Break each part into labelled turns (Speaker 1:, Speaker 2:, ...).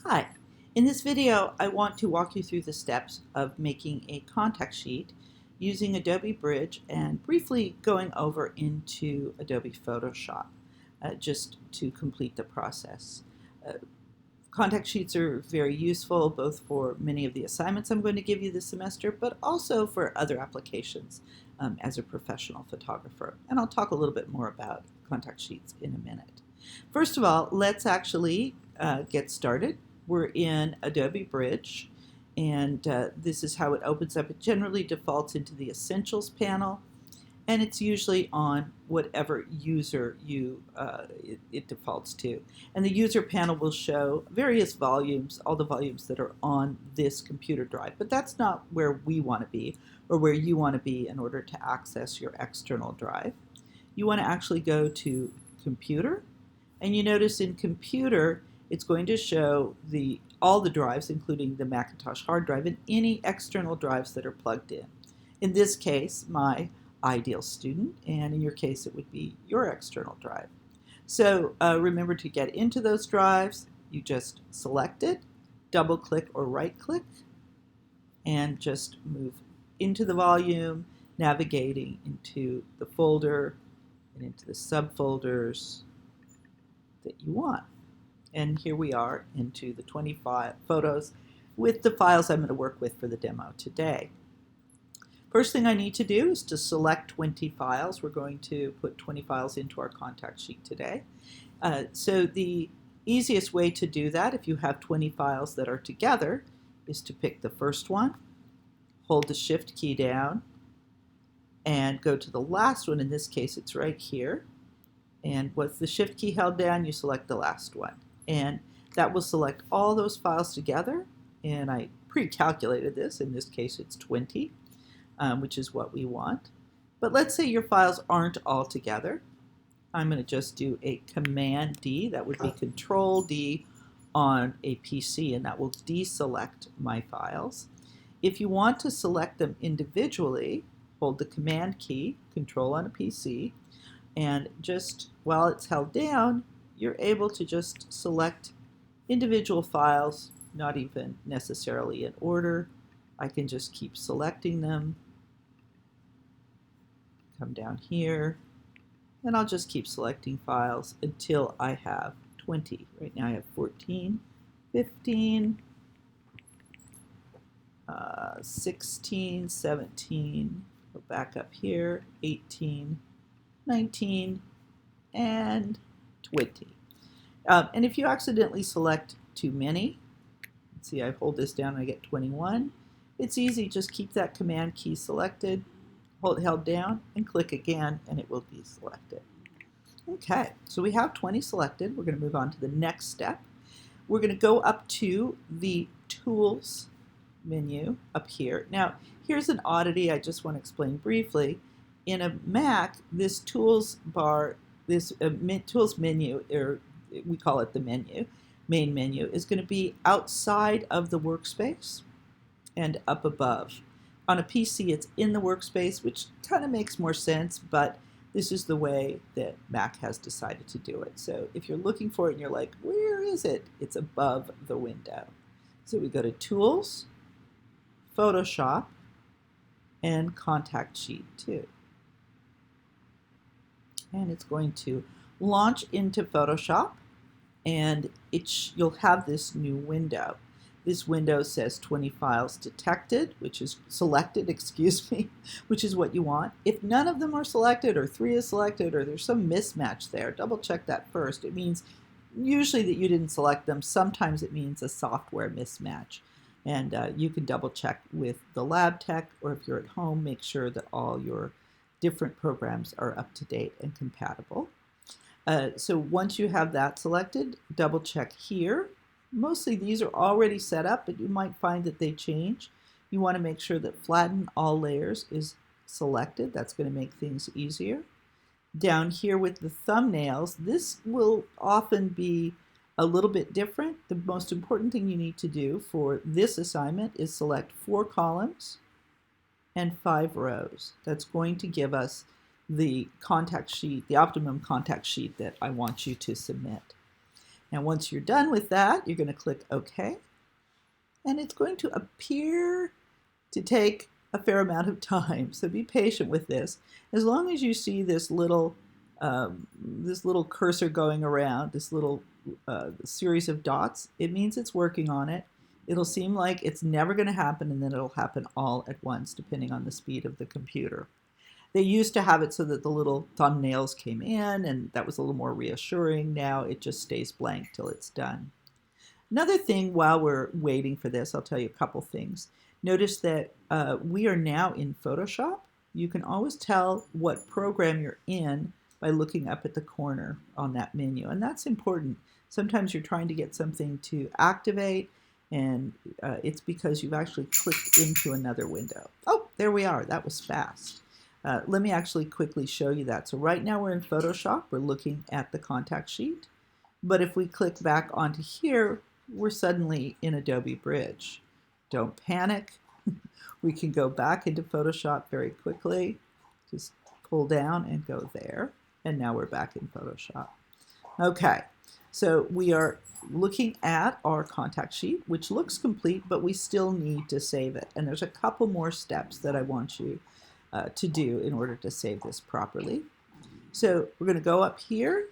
Speaker 1: Hi, in this video I want to walk you through the steps of making a contact sheet using Adobe Bridge and briefly going over into Adobe Photoshop just to complete the process. Uh, Contact sheets are very useful both for many of the assignments I'm going to give you this semester, but also for other applications as a professional photographer. And I'll talk a little bit more about contact sheets in a minute. First of all, let's actually get started. We're in Adobe Bridge, and this is how it opens up. It generally defaults into the Essentials panel, and it's usually on whatever user it defaults to. And the user panel will show various volumes, all the volumes that are on this computer drive, but that's not where we want to be or where you want to be in order to access your external drive. You want to actually go to Computer, and you notice in Computer it's going to show all the drives, including the Macintosh hard drive and any external drives that are plugged in. In this case, my ideal student, and in your case it would be your external drive. So remember to get into those drives. You just select it, double click or right click, and just move into the volume, navigating into the folder and into the subfolders that you want. And here we are into the 25 photos with the files I'm going to work with for the demo today. First thing I need to do is to select 20 files. We're going to put 20 files into our contact sheet today. So the easiest way to do that, if you have 20 files that are together, is to pick the first one, hold the Shift key down, and go to the last one. In this case, it's right here. And with the Shift key held down, you select the last one. And that will select all those files together. And I pre-calculated this. In this case, it's 20. Which is what we want. But let's say your files aren't all together. I'm going to just do a Command D. That would be Control D on a PC, and that will deselect my files. If you want to select them individually, hold the Command key, Control on a PC, and just while it's held down, you're able to just select individual files, not even necessarily in order. I can just keep selecting them. Come down here, and I'll just keep selecting files until I have 20. Right now I have 14, 15, 16, 17, go back up here, 18, 19, and 20. And if you accidentally select too many, see I hold this down and I get 21, it's easy, just keep that Command key selected, hold it held down, and click again, and it will deselect it. Okay, so we have 20 selected. We're going to move on to the next step. We're going to go up to the Tools menu up here. Now, here's an oddity I just want to explain briefly. In a Mac, this Tools bar, this Tools menu, or we call it the menu, main menu, is going to be outside of the workspace and up above. On a PC, it's in the workspace, which kind of makes more sense, but this is the way that Mac has decided to do it. So if you're looking for it and you're like, where is it? It's above the window. So we go to Tools, Photoshop, and Contact Sheet 2. And it's going to launch into Photoshop, and you'll have this new window. This window says 20 files detected, which is selected, excuse me, which is what you want. If none of them are selected, or 3 is selected, or there's some mismatch there, double check that first. It means usually that you didn't select them. Sometimes it means a software mismatch. And you can double check with the lab tech, or if you're at home, make sure that all your different programs are up to date and compatible. So once you have that selected, double check here. Mostly these are already set up, but you might find that they change. You want to make sure that Flatten All Layers is selected. That's going to make things easier. Down here with the thumbnails, this will often be a little bit different. The most important thing you need to do for this assignment is select 4 columns and 5 rows. That's going to give us the contact sheet, the optimum contact sheet that I want you to submit. And once you're done with that, you're going to click OK. And it's going to appear to take a fair amount of time, so be patient with this. As long as you see this little cursor going around, this little series of dots, it means it's working on it. It'll seem like it's never going to happen, and then it'll happen all at once, depending on the speed of the computer. They used to have it so that the little thumbnails came in, and that was a little more reassuring. Now it just stays blank till it's done. Another thing while we're waiting for this, I'll tell you a couple things. Notice that we are now in Photoshop. You can always tell what program you're in by looking up at the corner on that menu, and that's important. Sometimes you're trying to get something to activate, and it's because you've actually clicked into another window. Oh, there we are. That was fast. Let me actually quickly show you that. So right now we're in Photoshop. We're looking at the contact sheet. But if we click back onto here, we're suddenly in Adobe Bridge. Don't panic. We can go back into Photoshop very quickly. Just pull down and go there. And now we're back in Photoshop. Okay, so we are looking at our contact sheet, which looks complete, but we still need to save it. And there's a couple more steps that I want you to do in order to save this properly. So we're going to go up here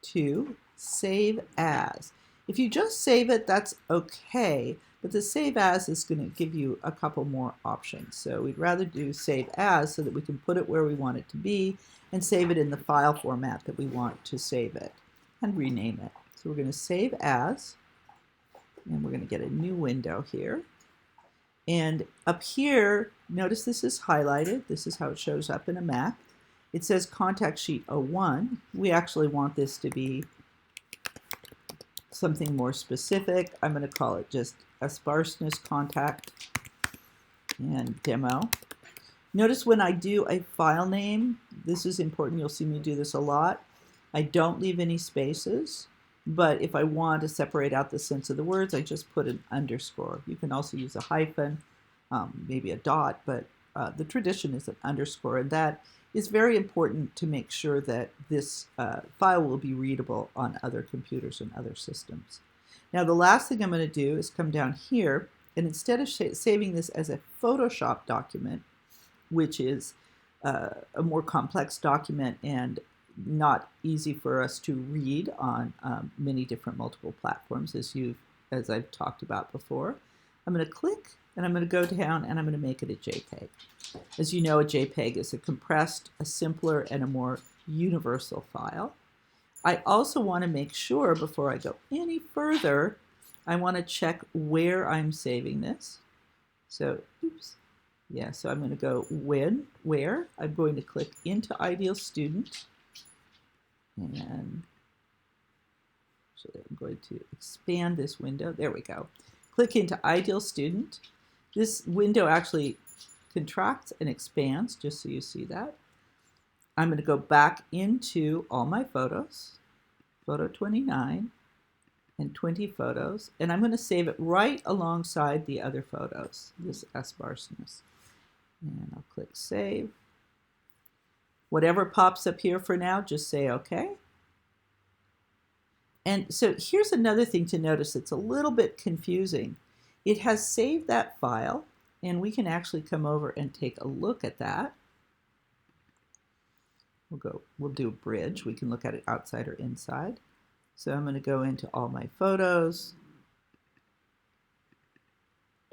Speaker 1: to Save As. If you just save it, that's okay, but the Save As is going to give you a couple more options. So we'd rather do Save As so that we can put it where we want it to be and save it in the file format that we want to save it and rename it. So we're going to Save As, and we're going to get a new window here. And up here, notice this is highlighted. This is how it shows up in a Mac. It says Contact Sheet 01. We actually want this to be something more specific. I'm going to call it just a sparseness contact and demo. Notice when I do a file name, this is important. You'll see me do this a lot. I don't leave any spaces, but if I want to separate out the sense of the words, I just put an underscore. You can also use a hyphen, maybe a dot, but the tradition is an underscore, and that is very important to make sure that this file will be readable on other computers and other systems. Now the last thing I'm going to do is come down here, and instead of saving this as a Photoshop document, which is a more complex document and not easy for us to read on many different multiple platforms, as I've talked about before, I'm going to click and I'm going to go down and I'm going to make it a JPEG. As you know, a JPEG is a compressed, a simpler, and a more universal file. I also want to make sure before I go any further, I want to check where I'm saving this. So, oops. Yeah, so I'm going to go where. I'm going to click into Ideal Student. And so I'm going to expand this window. There we go. Click into Ideal Student. This window actually contracts and expands, just so you see that. I'm going to go back into all my photos, photo 29 and 20 photos, and I'm going to save it right alongside the other photos, this sparseness. And I'll click Save. Whatever pops up here for now, just say OK. And so here's another thing to notice that's a little bit confusing. It has saved that file, and we can actually come over and take a look at that. We'll do a bridge. We can look at it outside or inside. So I'm going to go into all my photos,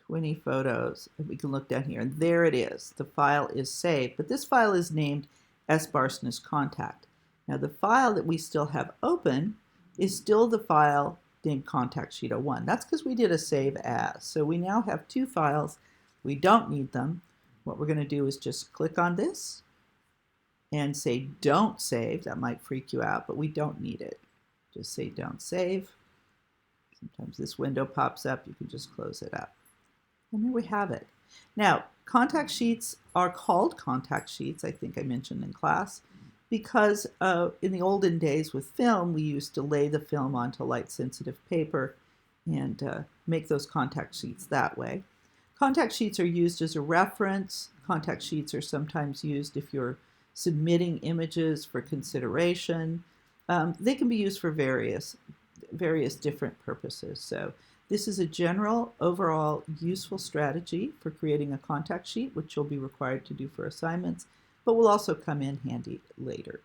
Speaker 1: 20 photos, and we can look down here, and there it is. The file is saved, but this file is named sparseness contact. Now the file that we still have open is still the file named Contact Sheet 01. That's because we did a Save As. So we now have two files. We don't need them. What we're going to do is just click on this and say Don't Save. That might freak you out, but we don't need it. Just say Don't Save. Sometimes this window pops up. You can just close it up. And there we have it. Now, contact sheets are called contact sheets, I think I mentioned in class, because in the olden days with film, we used to lay the film onto light-sensitive paper and make those contact sheets that way. Contact sheets are used as a reference. Contact sheets are sometimes used if you're submitting images for consideration. They can be used for various various different purposes. So this is a general, overall useful strategy for creating a contact sheet, which you'll be required to do for assignments, but will also come in handy later.